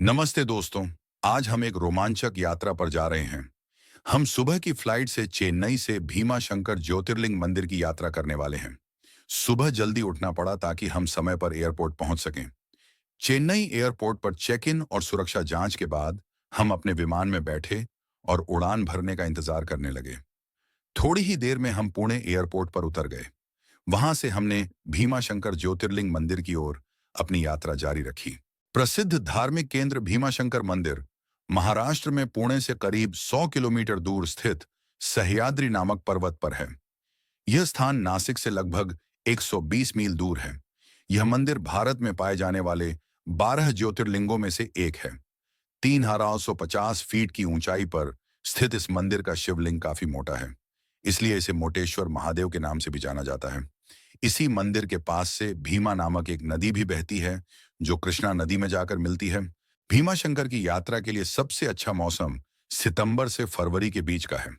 नमस्ते दोस्तों। आज हम एक रोमांचक यात्रा पर जा रहे हैं। हम सुबह की फ्लाइट से चेन्नई से भीमा शंकर ज्योतिर्लिंग मंदिर की यात्रा करने वाले हैं। सुबह जल्दी उठना पड़ा ताकि हम समय पर एयरपोर्ट पहुंच सकें। चेन्नई एयरपोर्ट पर चेक इन और सुरक्षा जांच के बाद हम अपने विमान में बैठे और उड़ान भरने का इंतजार करने लगे। थोड़ी ही देर में हम पुणे एयरपोर्ट पर उतर गए। वहां से हमने भीमा शंकर ज्योतिर्लिंग मंदिर की ओर अपनी यात्रा जारी रखी। प्रसिद्ध धार्मिक केंद्र भीमाशंकर मंदिर महाराष्ट्र में पुणे से करीब 100 किलोमीटर दूर स्थित सह्याद्री नामक पर्वत पर है। यह स्थान नासिक से लगभग 120 मील दूर है। यह मंदिर भारत में पाए जाने वाले 12 ज्योतिर्लिंगों में से एक है। 3,950 फीट की ऊंचाई पर स्थित इस मंदिर का शिवलिंग काफी मोटा है, इसलिए इसे मोटेश्वर महादेव के नाम से भी जाना जाता है। इसी मंदिर के पास से भीमा नामक एक नदी भी बहती है, जो कृष्णा नदी में जाकर मिलती है। भीमा शंकर की यात्रा के लिए सबसे अच्छा मौसम सितंबर से फरवरी के बीच का है।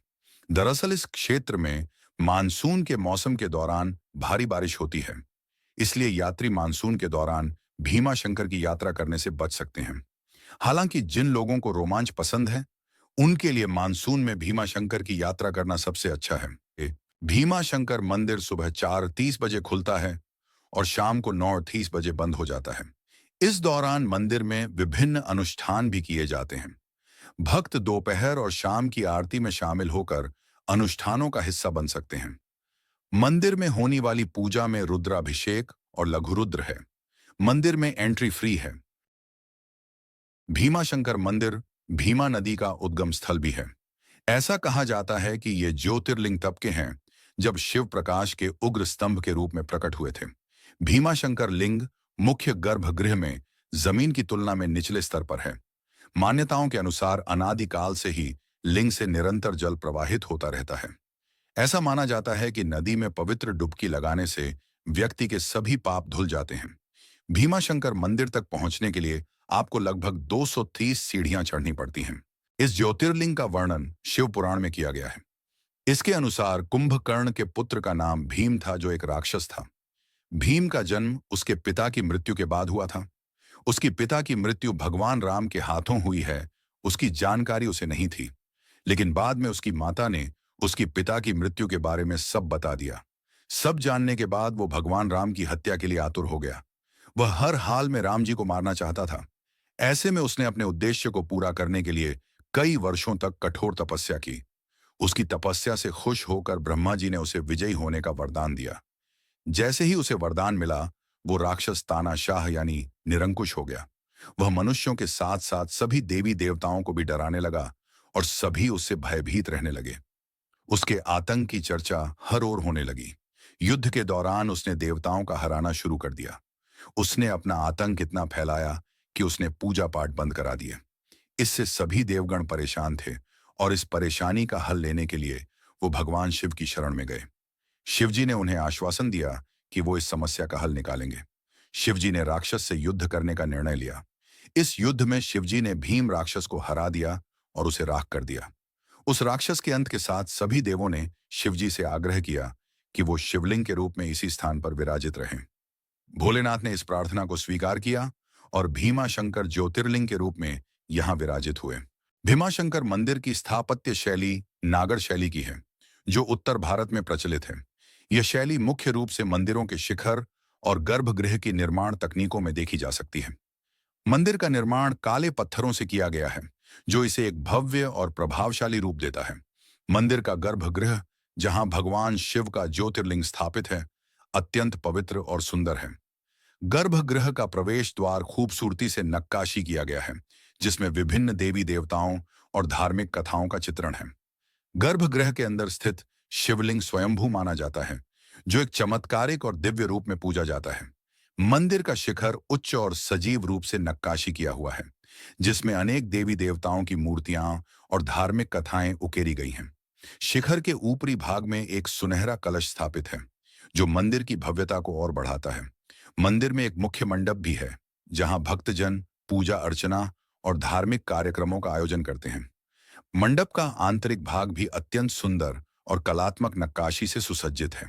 दरअसल इस क्षेत्र में मानसून के मौसम के दौरान भारी बारिश होती है, इसलिए यात्री मानसून के दौरान भीमा शंकर की यात्रा करने से बच सकते हैं। हालांकि जिन लोगों को रोमांच पसंद है, उनके लिए मानसून में भीमा शंकर की यात्रा करना सबसे अच्छा है। भीमा शंकर मंदिर सुबह 4:30 बजे खुलता है और शाम को 9:30 बजे बंद हो जाता है। इस दौरान मंदिर में विभिन्न अनुष्ठान भी किए जाते हैं। भक्त दोपहर और शाम की आरती में शामिल होकर अनुष्ठानों का हिस्सा बन सकते हैं। मंदिर में होने वाली पूजा में रुद्राभिषेक और लघुरुद्र है। मंदिर में एंट्री फ्री है। भीमा शंकर मंदिर भीमा नदी का उद्गम स्थल भी है। ऐसा कहा जाता है कि ये ज्योतिर्लिंग तब के हैं जब शिव प्रकाश के उग्र स्तंभ के रूप में प्रकट हुए थे। भीमा शंकर लिंग मुख्य गर्भगृह में जमीन की तुलना में निचले स्तर पर है। मान्यताओं के अनुसार अनादिकाल से ही लिंग से निरंतर जल प्रवाहित होता रहता है। ऐसा माना जाता है कि नदी में पवित्र डुबकी लगाने से व्यक्ति के सभी पाप धुल जाते हैं। भीमा शंकर मंदिर तक पहुंचने के लिए आपको लगभग 230 सीढ़ियां चढ़नी पड़ती हैं। इस ज्योतिर्लिंग का वर्णन शिव पुराण में किया गया है। इसके अनुसार कुंभकर्ण के पुत्र का नाम भीम था, जो एक राक्षस था। भीम का जन्म उसके पिता की मृत्यु के बाद हुआ था। उसकी पिता की मृत्यु भगवान राम के हाथों हुई है, उसकी जानकारी उसे नहीं थी। लेकिन बाद में उसकी माता ने उसकी पिता की मृत्यु के बारे में सब बता दिया। सब जानने के बाद वो भगवान राम की हत्या के लिए आतुर हो गया। वह हर हाल में राम जी को मारना चाहता था। ऐसे में उसने अपने उद्देश्य को पूरा करने के लिए कई वर्षों तक कठोर तपस्या की। उसकी तपस्या से खुश होकर ब्रह्मा जी ने उसे विजयी होने का वरदान दिया। जैसे ही उसे वरदान मिला, वो राक्षस तानाशाह यानी निरंकुश हो गया। वह मनुष्यों के साथ साथ सभी देवी देवताओं को भी डराने लगा और सभी उससे भयभीत रहने लगे। उसके आतंक की चर्चा हर ओर होने लगी। युद्ध के दौरान उसने देवताओं का हराना शुरू कर दिया। उसने अपना आतंक इतना फैलाया कि उसने पूजा पाठ बंद करा दिए। इससे सभी देवगण परेशान थे और इस परेशानी का हल लेने के लिए वो भगवान शिव की शरण में गए। शिवजी ने उन्हें आश्वासन दिया कि वो इस समस्या का हल निकालेंगे। शिवजी ने राक्षस से युद्ध करने का निर्णय लिया। इस युद्ध में शिवजी ने भीम राक्षस को हरा दिया और उसे राख कर दिया। उस राक्षस के अंत के साथ सभी देवों ने शिवजी से आग्रह किया कि वो शिवलिंग के रूप में इसी स्थान पर विराजित रहें। भोलेनाथ ने इस प्रार्थना को स्वीकार किया और भीमा शंकर ज्योतिर्लिंग के रूप में यहां विराजित हुए। भीमा शंकर मंदिर की स्थापत्य शैली नागर शैली की है, जो उत्तर भारत में प्रचलित है। यह शैली मुख्य रूप से मंदिरों के शिखर और गर्भगृह की निर्माण तकनीकों में देखी जा सकती है। मंदिर का निर्माण काले पत्थरों से किया गया है, जो इसे एक भव्य और प्रभावशाली रूप देता है। मंदिर का गर्भगृह, जहां भगवान शिव का ज्योतिर्लिंग स्थापित है, अत्यंत पवित्र और सुंदर है। गर्भगृह का प्रवेश द्वार खूबसूरती से नक्काशी किया गया है, जिसमें विभिन्न देवी देवताओं और धार्मिक कथाओं का चित्रण है। गर्भगृह के अंदर स्थित शिवलिंग स्वयंभू माना जाता है, जो एक चमत्कारिक और दिव्य रूप में पूजा जाता है। मंदिर का शिखर उच्च और सजीव रूप से नक्काशी किया हुआ है, जिसमें अनेक देवी देवताओं की मूर्तियां और धार्मिक कथाएं उकेरी गई हैं। शिखर के ऊपरी भाग में एक सुनहरा कलश स्थापित है, जो मंदिर की भव्यता को और बढ़ाता है। मंदिर में एक मुख्य मंडप भी है, जहां भक्तजन पूजा अर्चना और धार्मिक कार्यक्रमों का आयोजन करते हैं। मंडप का आंतरिक भाग भी अत्यंत सुंदर और कलात्मक नक्काशी से सुसज्जित है।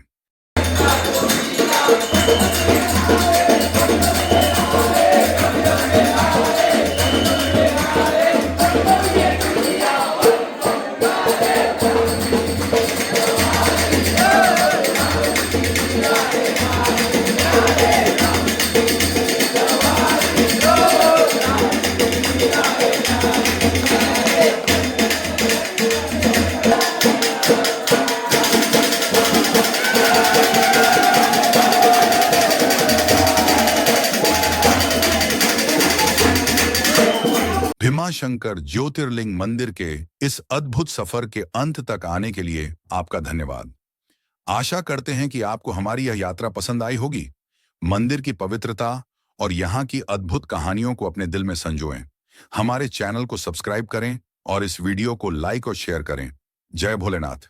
भीमा शंकर ज्योतिर्लिंग मंदिर के इस अद्भुत सफर के अंत तक आने के लिए आपका धन्यवाद। आशा करते हैं कि आपको हमारी यह यात्रा पसंद आई होगी। मंदिर की पवित्रता और यहाँ की अद्भुत कहानियों को अपने दिल में संजोएं। हमारे चैनल को सब्सक्राइब करें और इस वीडियो को लाइक और शेयर करें। जय भोलेनाथ।